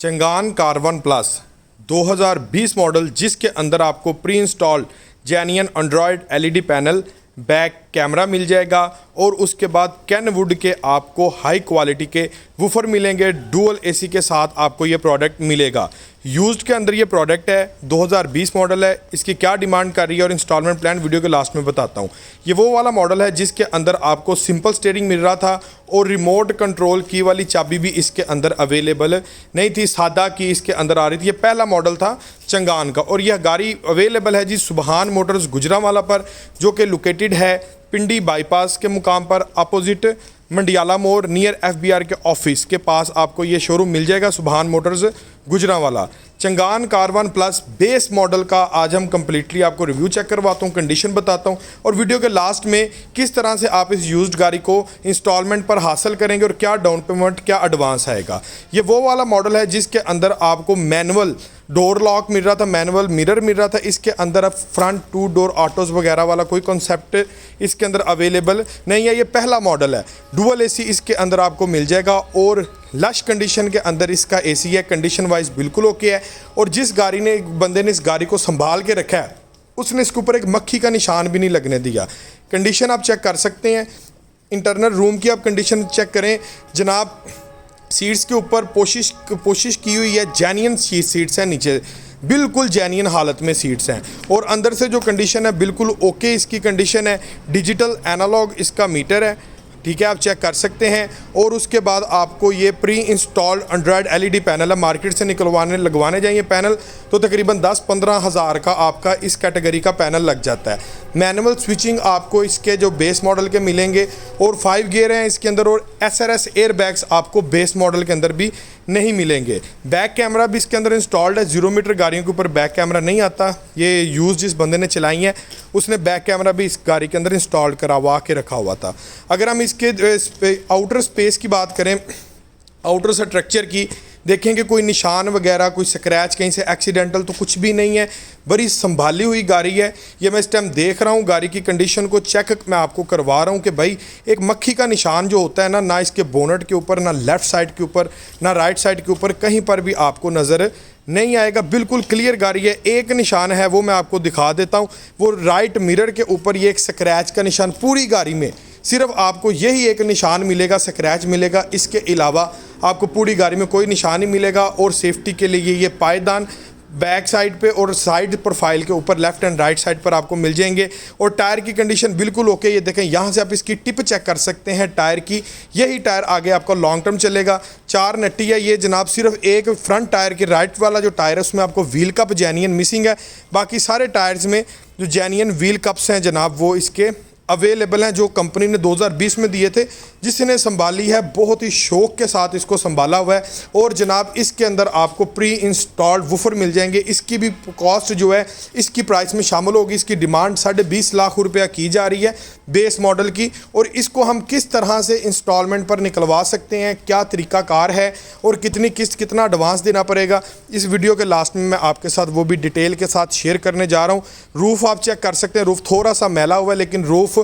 Changan कार1 plus 2020 model, जिसके अंदर आपको pre installed genuine Android LED panel, back camera मिल जाएगा और उसके बाद कैनवुड के आपको हाई क्वालिटी के वूफर मिलेंगे। डुअल एसी के साथ आपको ये प्रोडक्ट मिलेगा। यूज्ड के अंदर ये प्रोडक्ट है, 2020 मॉडल है। इसकी क्या डिमांड कर रही है और इंस्टॉलमेंट प्लान वीडियो के लास्ट में बताता हूँ। ये वो वाला मॉडल है जिसके अंदर आपको सिंपल स्टीयरिंग मिल रहा था और रिमोट कंट्रोल की वाली चाबी भी इसके अंदर अवेलेबल नहीं थी, सादा की इसके अंदर आ रही थी। ये पहला मॉडल था चंगान का और यह गाड़ी अवेलेबल है जी सुबहान मोटर्स गुजरांवाला पर, जो कि लोकेटेड है पिंडी बाईपास के मुकाम पर, अपोजिट मंडियाला मोड़ नियर एफबीआर के ऑफिस के पास आपको ये शोरूम मिल जाएगा, सुबहान Motors Gujranwala. Changan कार1 plus base model का आज हम कंप्लीटली आपको रिव्यू चेक करवाता हूँ, कंडीशन बताता हूँ और वीडियो के लास्ट में किस तरह से आप इस यूज्ड गाड़ी को इंस्टॉलमेंट पर हासिल करेंगे और क्या डाउन पेमेंट, क्या एडवांस आएगा। ये वो वाला मॉडल है जिसके अंदर आपको मैनुअल डोर लॉक मिल रहा था, मैनुअल मिरर मिल रहा था। इसके अंदर अब फ्रंट 2 डोर ऑटोज़ वगैरह वाला कोई कॉन्सेप्ट इसके अंदर अवेलेबल नहीं है। ये पहला मॉडल है। डुअल एसी इसके अंदर आपको मिल जाएगा और लश कंडीशन के अंदर इसका एसी है। कंडीशन वाइज बिल्कुल ओके है। और जिस गाड़ी ने बंदे ने इस गाड़ी को संभाल के रखा है उसने इसके ऊपर एक मक्खी का निशान भी नहीं लगने दिया। कंडीशन आप चेक कर सकते हैं। इंटरनल रूम की आप कंडीशन चेक करें जनाब। सीट्स के ऊपर पोशिश की हुई है, जेन्युइन सीट्स हैं, नीचे बिल्कुल जेन्युइन हालत में सीट्स हैं और अंदर से जो कंडीशन है बिल्कुल ओके इसकी कंडीशन है। डिजिटल एनालॉग इसका मीटर है, ठीक है, आप चेक कर सकते हैं। और उसके बाद आपको ये pre installed Android LED panel है, मार्केट से लगवाने जाइए पैनल तो तकरीबन 10-15 हज़ार का आपका इस कैटेगरी का पैनल लग जाता है। मैनुअल स्विचिंग आपको इसके जो बेस मॉडल के मिलेंगे और 5 गियर हैं इसके अंदर और SRS एयर बैग्स आपको बेस मॉडल के अंदर भी नहीं मिलेंगे। बैक कैमरा भी इसके अंदर इंस्टॉल्ड है। 0 मीटर गाड़ियों के ऊपर बैक कैमरा नहीं आता। ये यूज़ जिस बंदे ने चलाई है उसने बैक कैमरा भी इस गाड़ी के अंदर इंस्टॉल करवा के रखा हुआ था। अगर हम इसके आउटर स्पेस की बात करें, आउटर स्ट्रक्चर की देखेंगे, कोई निशान वगैरह, कोई स्क्रैच कहीं से एक्सीडेंटल तो कुछ भी नहीं है। बड़ी संभाली हुई गाड़ी है। ये मैं इस टाइम देख रहा हूँ गाड़ी की कंडीशन को चेक मैं आपको करवा रहा हूँ कि भाई एक मक्खी का निशान जो होता है ना इसके बोनट के ऊपर, ना लेफ़्ट साइड के ऊपर, ना राइट साइड के ऊपर, कहीं पर भी आपको नज़र नहीं आएगा। बिल्कुल क्लियर गाड़ी है। एक निशान है वो मैं आपको दिखा देता हूँ, वो राइट मिरर के ऊपर ये एक स्क्रैच का निशान। पूरी गाड़ी में सिर्फ आपको यही एक निशान मिलेगा, स्क्रैच मिलेगा। इसके अलावा आपको पूरी गाड़ी में कोई निशान नहीं मिलेगा। और सेफ्टी के लिए ये पायदान बैक साइड पे और साइड प्रोफाइल के ऊपर लेफ्ट एंड राइट साइड पर आपको मिल जाएंगे। और टायर की कंडीशन बिल्कुल ओके। ये देखें, यहाँ से आप इसकी टिप चेक कर सकते हैं टायर की। यही टायर आगे आपका लॉन्ग टर्म चलेगा। 4 नट्टी है ये जनाब। सिर्फ एक फ्रंट टायर की राइट वाला जो टायर है उसमें आपको व्हील कप जेन्युइन मिसिंग है। बाकी सारे टायर्स में जो जेन्युइन व्हील कप्स हैं जनाब वो इसके अवेलेबल हैं, जो कंपनी ने 2020 में दिए थे। जिसने संभाली है बहुत ही शौक के साथ इसको संभाला हुआ है। और जनाब इसके अंदर आपको प्री इंस्टॉल्ड वूफर मिल जाएंगे। इसकी भी कॉस्ट जो है इसकी प्राइस में शामिल होगी। इसकी डिमांड 20.5 लाख रुपया की जा रही है बेस मॉडल की। और इसको हम किस तरह से इंस्टॉलमेंट पर निकलवा सकते हैं, क्या तरीक़ाकार है और कितनी किस्त, कितना एडवांस देना पड़ेगा, इस वीडियो के लास्ट में मैं आपके साथ वो भी डिटेल के साथ शेयर करने जा रहा हूँ। रूफ़ आप चेक कर सकते हैं। रूफ़ थोड़ा सा मैला हुआ है लेकिन रूफ़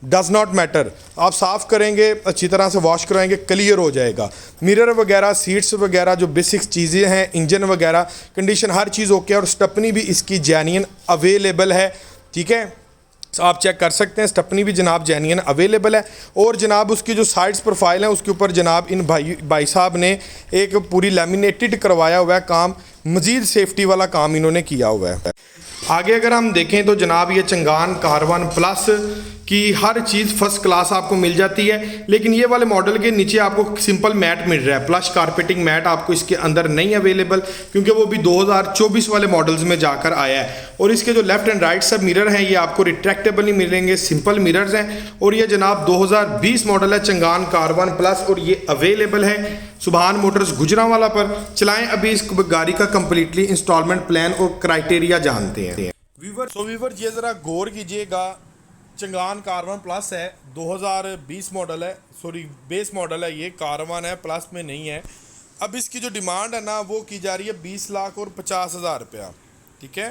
डज़ नॉट मैटर। आप साफ़ करेंगे, अच्छी तरह से वॉश कराएंगे, क्लियर हो जाएगा। मिरर वगैरह, सीट्स वगैरह जो बेसिक चीज़ें हैं, इंजन वगैरह कंडीशन हर चीज़ ओके है। और स्टेपनी भी इसकी जेन्युइन अवेलेबल है, ठीक है, आप चेक कर सकते हैं। स्टेपनी भी जनाब जेन्युइन अवेलेबल है। और जनाब उसकी जो साइड्स प्रोफाइल है उसके ऊपर जनाब इन भाई साहब ने एक पूरी लैमिनेटेड करवाया हुआ है काम। मज़ीद सेफ्टी वाला काम इन्होंने किया हुआ है। आगे अगर हम देखें तो जनाब ये चंगान कार1 प्लस की हर चीज़ फर्स्ट क्लास आपको मिल जाती है। लेकिन ये वाले मॉडल के नीचे आपको सिंपल मैट मिल रहा है। प्लस कारपेटिंग मैट आपको इसके अंदर नहीं अवेलेबल, क्योंकि वो भी 2024 वाले मॉडल्स में जाकर आया है। और इसके जो लेफ्ट एंड राइट सब मिरर हैं ये आपको रिट्रैक्टेबल नहीं मिलेंगे, सिंपल मिरर्स हैं। और ये जनाब 2020 मॉडल है चंगान कार1 प्लस और ये अवेलेबल है सुबहान मोटर्स गुजरांवाला पर। चलाएं अभी इस गाड़ी का कंप्लीटली इंस्टॉलमेंट प्लान और क्राइटेरिया जानते हैं। वीवर ये ज़रा गौर कीजिएगा। चंगान कार1 प्लस है, 2020 मॉडल है, सॉरी बेस मॉडल है, ये कार1 है, प्लस में नहीं है। अब इसकी जो डिमांड है ना वो की जा रही है 20 लाख और 50 हज़ार रुपया, ठीक है।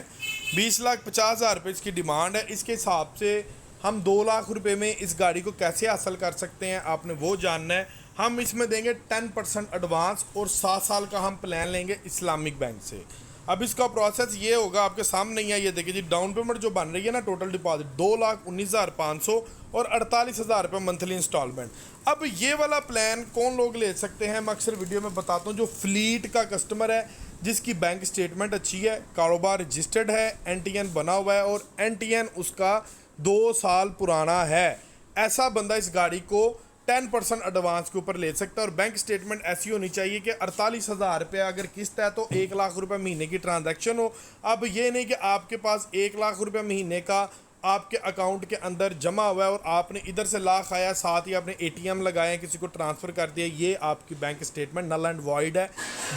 20 लाख 50 हज़ार रुपये इसकी डिमांड है। इसके हिसाब से हम 2 लाख रुपए में इस गाड़ी को कैसे हासिल कर सकते हैं आपने वो जानना है। हम इसमें देंगे 10% एडवांस और 7 साल का हम प्लान लेंगे इस्लामिक बैंक से। अब इसका प्रोसेस ये होगा, आपके सामने ही है, ये देखिए जी, डाउन पेमेंट जो बन रही है ना, टोटल डिपॉजिट 2,19,500 और 48,000 रुपये मंथली इंस्टॉलमेंट। अब ये वाला प्लान कौन लोग ले सकते हैं, मैं अक्सर वीडियो में बताता हूँ, जो फ्लीट का कस्टमर है, जिसकी बैंक स्टेटमेंट अच्छी है, कारोबार रजिस्टर्ड है, NTN बना हुआ है और NTN उसका 2 साल पुराना है, ऐसा बंदा इस गाड़ी को 10% एडवांस के ऊपर ले सकता है। और बैंक स्टेटमेंट ऐसी होनी चाहिए कि 48,000 रुपये अगर किस्त है तो 1 लाख रुपये महीने की ट्रांजैक्शन हो। अब ये नहीं कि आपके पास 1 लाख रुपये महीने का आपके अकाउंट के अंदर जमा हुआ है और आपने इधर से लाख आया, साथ ही आपने ATM लगाए, किसी को ट्रांसफ़र कर दिया, ये आपकी bank statement null and void है,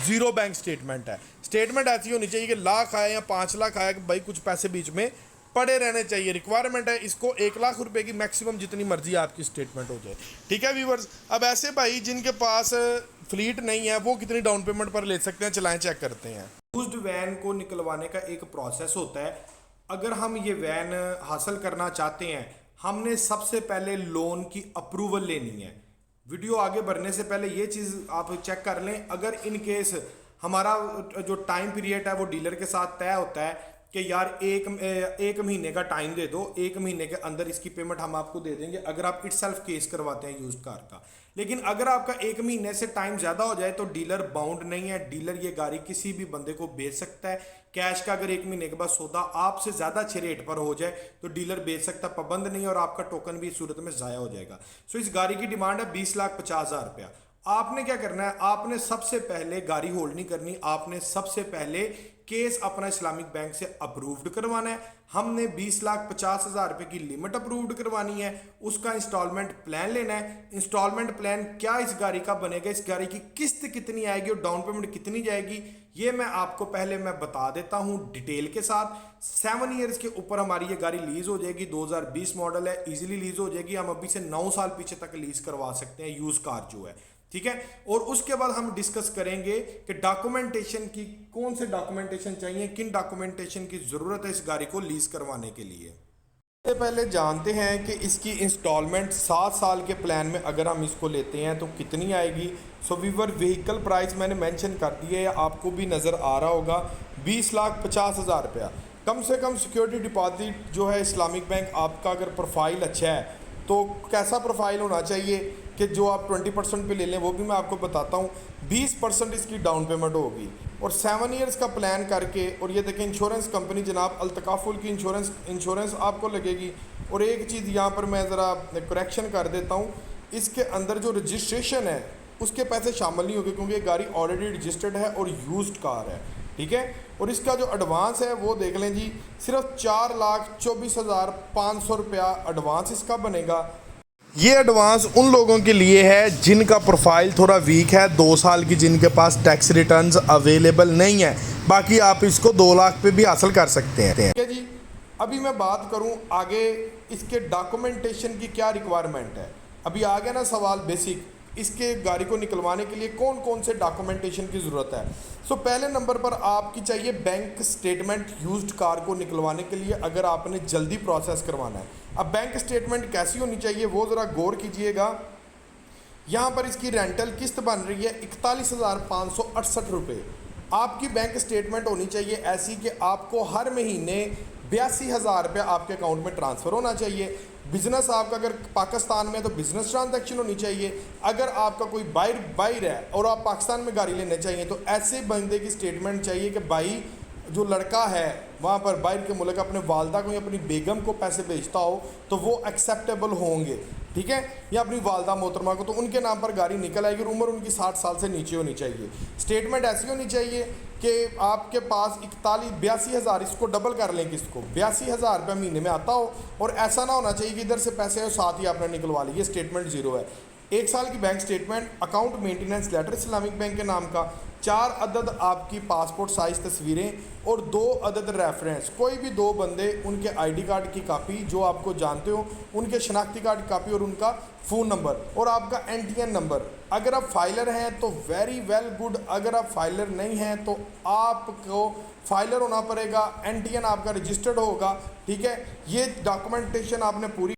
ज़ीरो बैंक स्टेटमेंट है। स्टेटमेंट ऐसी होनी चाहिए कि लाख आया या 5 लाख आया कि भाई कुछ पैसे बीच में पड़े रहने चाहिए। रिक्वायरमेंट है इसको 1 लाख रुपए की मैक्सिमम जितनी मर्जी आपकी स्टेटमेंट हो जाए, ठीक है व्यूवर्स। अब ऐसे भाई जिनके पास फ्लीट नहीं है वो कितनी डाउन पेमेंट पर ले सकते हैं, चलाएं चेक करते हैं। यूज्ड वैन को निकलवाने का एक प्रोसेस होता है। अगर हम ये वैन हासिल करना चाहते हैं, हमने सबसे पहले लोन की अप्रूवल लेनी है। वीडियो आगे बढ़ने से पहले ये चीज़ आप चेक कर लें, अगर इन केस हमारा जो टाइम पीरियड है वो डीलर के साथ तय होता है कि यार एक महीने का टाइम दे दो, 1 महीने के अंदर इसकी पेमेंट हम आपको दे देंगे, अगर आप इटसेल्फ केस करवाते हैं यूज्ड कार का। लेकिन अगर आपका 1 महीने से टाइम ज़्यादा हो जाए तो डीलर बाउंड नहीं है, डीलर ये गाड़ी किसी भी बंदे को बेच सकता है। कैश का अगर 1 महीने के बाद सौदा आपसे ज़्यादा अच्छे रेट पर हो जाए तो डीलर बेच सकता, पाबंद नहीं, और आपका टोकन भी इस सूरत में ज़ाया हो जाएगा। सो इस गाड़ी की डिमांड है 20,50,000 रुपया। आपने क्या करना है, आपने सबसे पहले गाड़ी होल्ड नहीं करनी, आपने सबसे पहले केस अपना इस्लामिक बैंक से अप्रूव्ड करवाना है। हमने 20,50,000 रुपए की लिमिट अप्रूव्ड करवानी है, उसका इंस्टॉलमेंट प्लान लेना है। इंस्टॉलमेंट प्लान क्या इस गाड़ी का बनेगा, इस गाड़ी की किस्त कितनी आएगी और डाउन पेमेंट कितनी जाएगी, ये मैं आपको पहले मैं बता देता हूं डिटेल के साथ। 7 ईयर्स के ऊपर हमारी ये गाड़ी लीज हो जाएगी, 2020 मॉडल है, इजीली लीज हो जाएगी। हम अभी से 9 साल पीछे तक लीज करवा सकते हैं यूज कार जो है, ठीक है। और उसके बाद हम डिस्कस करेंगे कि डॉक्यूमेंटेशन की, कौन से डॉक्यूमेंटेशन चाहिए, किन डॉक्यूमेंटेशन की जरूरत है इस गाड़ी को लीज करवाने के लिए। सबसे पहले जानते हैं कि इसकी इंस्टॉलमेंट 7 साल के प्लान में अगर हम इसको लेते हैं तो कितनी आएगी। सो वीवर व्हीकल प्राइस मैंने मेंशन कर दिया है, आपको भी नज़र आ रहा होगा, 20,50,000 रुपया। कम से कम सिक्योरिटी डिपॉजिट जो है इस्लामिक बैंक आपका, अगर प्रोफाइल अच्छा है तो कैसा प्रोफाइल होना चाहिए कि जो आप 20% पे ले लें, वो भी मैं आपको बताता हूँ। 20% इसकी डाउन पेमेंट होगी और 7 ईयर्स का प्लान करके, और ये देखें इंश्योरेंस कंपनी जनाब अल्तकाफुल की इंश्योरेंस आपको लगेगी। और एक चीज़ यहाँ पर मैं ज़रा करेक्शन कर देता हूँ, इसके अंदर जो रजिस्ट्रेशन है उसके पैसे शामिल नहीं होंगे क्योंकि ये गाड़ी ऑलरेडी रजिस्टर्ड है और यूज्ड कार है, ठीक है। और इसका जो एडवांस है वो देख लें जी, सिर्फ 4,24,500 रुपया एडवांस इसका बनेगा। ये एडवांस उन लोगों के लिए है जिनका प्रोफाइल थोड़ा वीक है, 2 साल की, जिनके पास टैक्स रिटर्न्स अवेलेबल नहीं है। बाकी आप इसको 2 लाख पे भी हासिल कर सकते हैं, ठीक है जी। अभी मैं बात करूं आगे इसके डॉक्यूमेंटेशन की क्या रिक्वायरमेंट है। अभी आ गया ना सवाल बेसिक, इसके गाड़ी को निकलवाने के लिए कौन कौन से डॉक्यूमेंटेशन की ज़रूरत है। सो पहले नंबर पर आपकी चाहिए बैंक स्टेटमेंट यूज्ड कार को निकलवाने के लिए, अगर आपने जल्दी प्रोसेस करवाना है। अब बैंक स्टेटमेंट कैसी होनी चाहिए वो ज़रा गौर कीजिएगा। यहाँ पर इसकी रेंटल किस्त बन रही है 41,568 रुपये। आपकी बैंक स्टेटमेंट होनी चाहिए ऐसी कि आपको हर महीने 82,000 रुपये आपके अकाउंट में ट्रांसफ़र होना चाहिए। बिजनेस आपका अगर पाकिस्तान में है तो बिजनेस ट्रांजैक्शन होनी चाहिए। अगर आपका कोई बाहर है और आप पाकिस्तान में गाड़ी लेने चाहिए तो ऐसे बंदे की स्टेटमेंट चाहिए कि भाई जो लड़का है वहाँ पर बाहर के मुल्क अपने वालदा को या अपनी बेगम को पैसे भेजता हो तो वो एक्सेप्टेबल होंगे, ठीक है, या अपनी वालदा मोहतरमा को, तो उनके नाम पर गाड़ी निकल आएगी और उम्र उनकी 60 साल से नीचे होनी चाहिए। स्टेटमेंट ऐसी होनी चाहिए कि आपके पास 82,000, इसको डबल कर लें, किसको 82,000 रुपये महीने में आता हो, और ऐसा ना होना चाहिए कि इधर से पैसे हो साथ ही आपने निकलवा ली, ये स्टेटमेंट ज़ीरो है। 1 साल की bank statement, account maintenance letter Islamic bank के नाम का, 4 अदद आपकी पासपोर्ट साइज़ तस्वीरें और 2 अदद रेफरेंस, कोई भी 2 बंदे, उनके आईडी कार्ड की कापी जो आपको जानते हो, उनके शनाख्ती कार्ड की कापी और उनका फ़ोन नंबर और आपका NTN नंबर। अगर आप फाइलर हैं तो वेरी वेल गुड, अगर आप फाइलर नहीं हैं तो आपको फाइलर होना पड़ेगा, NTN आपका रजिस्टर्ड होगा, ठीक है। ये डॉक्यूमेंटेशन आपने पूरी